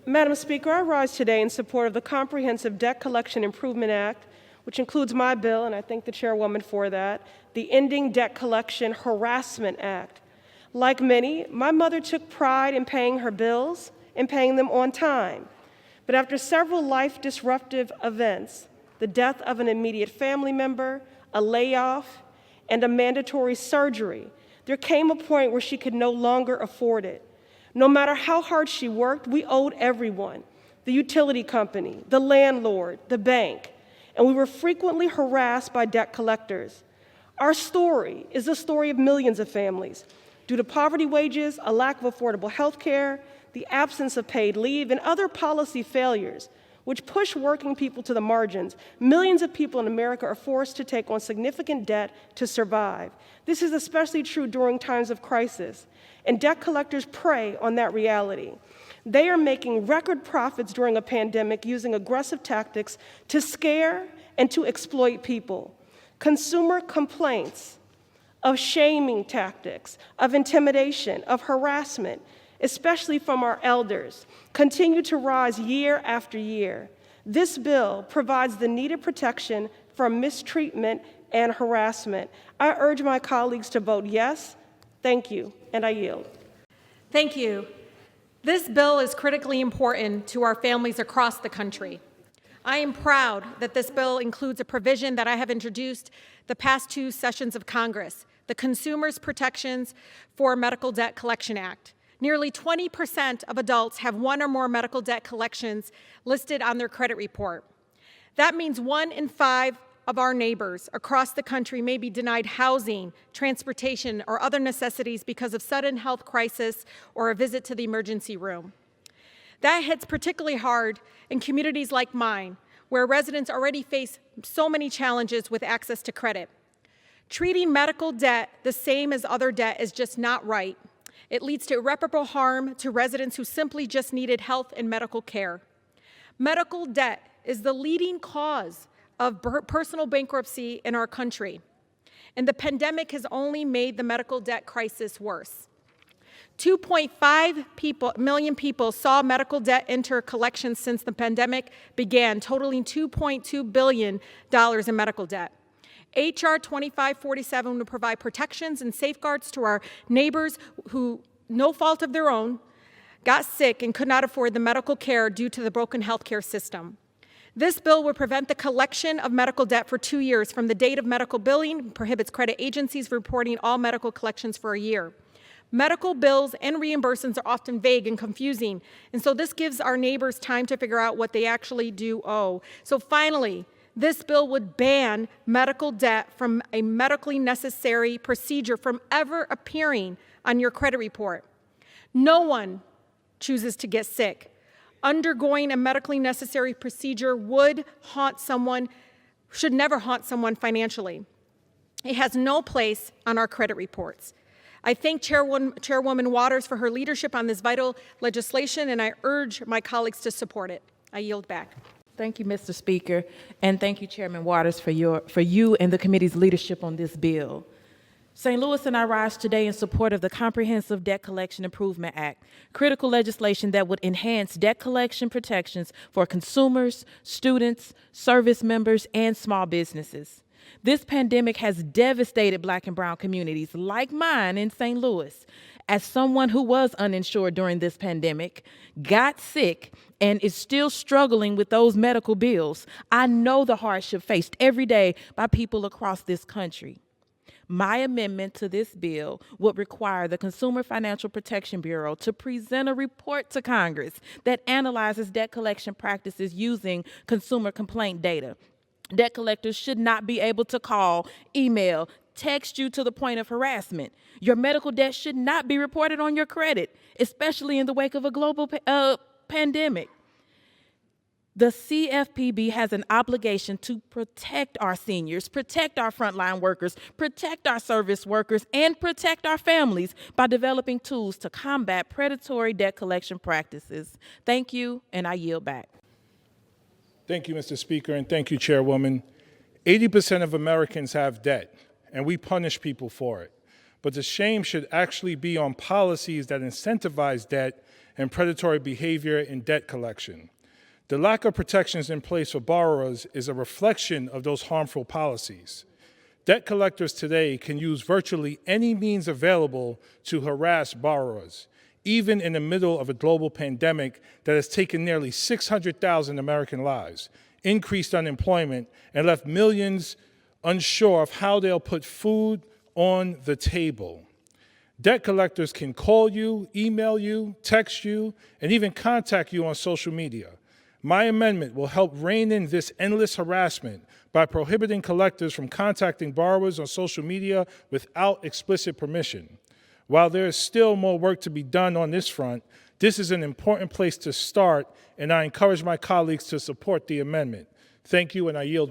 Madam Speaker, I rise today in support of the Comprehensive Debt Collection Improvement Act, which includes my bill, and I thank the chairwoman for that, the Ending Debt Collection Harassment Act. Like many, my mother took pride in paying her bills and paying them on time. But after several life-disruptive events, the death of an immediate family member, a layoff, and a mandatory surgery, there came a point where she could no longer afford it. No matter how hard she worked, we owed everyone, the utility company, the landlord, the bank, and we were frequently harassed by debt collectors. Our story is the story of millions of families. Due to poverty wages, a lack of affordable health care, the absence of paid leave, and other policy failures, which push working people to the margins, millions of people in America are forced to take on significant debt to survive. This is especially true during times of crisis, and debt collectors prey on that reality. They are making record profits during a pandemic using aggressive tactics to scare and to exploit people. Consumer complaints of shaming tactics, of intimidation, of harassment, especially from our elders, continue to rise year after year. This bill provides the needed protection from mistreatment and harassment. I urge my colleagues to vote yes. Thank you, and I yield. Thank you. This bill is critically important to our families across the country. I am proud that this bill includes a provision that I have introduced the past 2 sessions of Congress, the Consumers Protections for Medical Debt Collection Act. Nearly 20% of adults have 1 or more medical debt collections listed on their credit report. That means 1 in 5 of our neighbors across the country may be denied housing, transportation, or other necessities because of sudden health crisis or a visit to the emergency room. That hits particularly hard in communities like mine, where residents already face so many challenges with access to credit. Treating medical debt the same as other debt is just not right. It leads to irreparable harm to residents who simply just needed health and medical care. Medical debt is the leading cause of personal bankruptcy in our country, and the pandemic has only made the medical debt crisis worse. 2.5 million people saw medical debt enter collections since the pandemic began, totaling $2.2 billion in medical debt. H.R. 2547 would provide protections and safeguards to our neighbors who, no fault of their own, got sick and could not afford the medical care due to the broken healthcare system. This bill would prevent the collection of medical debt for 2 years from the date of medical billing, prohibits credit agencies from reporting all medical collections for a year. Medical bills and reimbursements are often vague and confusing, and so this gives our neighbors time to figure out what they actually do owe. So finally, this bill would ban medical debt from a medically necessary procedure from ever appearing on your credit report. No one chooses to get sick. Undergoing a medically necessary procedure should never haunt someone financially. It has no place on our credit reports. I thank Chairwoman Waters for her leadership on this vital legislation, and I urge my colleagues to support it. I yield back. Thank you, Mr. Speaker, and thank you, Chairman Waters, for you and the committee's leadership on this bill. St. Louis and I rise today in support of the Comprehensive Debt Collection Improvement Act, critical legislation that would enhance debt collection protections for consumers, students, service members, and small businesses. This pandemic has devastated Black and brown communities like mine in St. Louis. As someone who was uninsured during this pandemic, got sick, and is still struggling with those medical bills, I know the hardship faced every day by people across this country. My amendment to this bill would require the Consumer Financial Protection Bureau to present a report to Congress that analyzes debt collection practices using consumer complaint data. Debt collectors should not be able to call, email, text you to the point of harassment. Your medical debt should not be reported on your credit, especially in the wake of a global pandemic. The CFPB has an obligation to protect our seniors, protect our frontline workers, protect our service workers, and protect our families by developing tools to combat predatory debt collection practices. Thank you, and I yield back. Thank you, Mr. Speaker, and thank you, Chairwoman. 80% of Americans have debt, and we punish people for it. But the shame should actually be on policies that incentivize debt and predatory behavior in debt collection. The lack of protections in place for borrowers is a reflection of those harmful policies. Debt collectors today can use virtually any means available to harass borrowers, even in the middle of a global pandemic that has taken nearly 600,000 American lives, increased unemployment, and left millions unsure of how they'll put food on the table. Debt collectors can call you, email you, text you, and even contact you on social media. My amendment will help rein in this endless harassment by prohibiting collectors from contacting borrowers on social media without explicit permission. While there is still more work to be done on this front, this is an important place to start, and I encourage my colleagues to support the amendment. Thank you, and I yield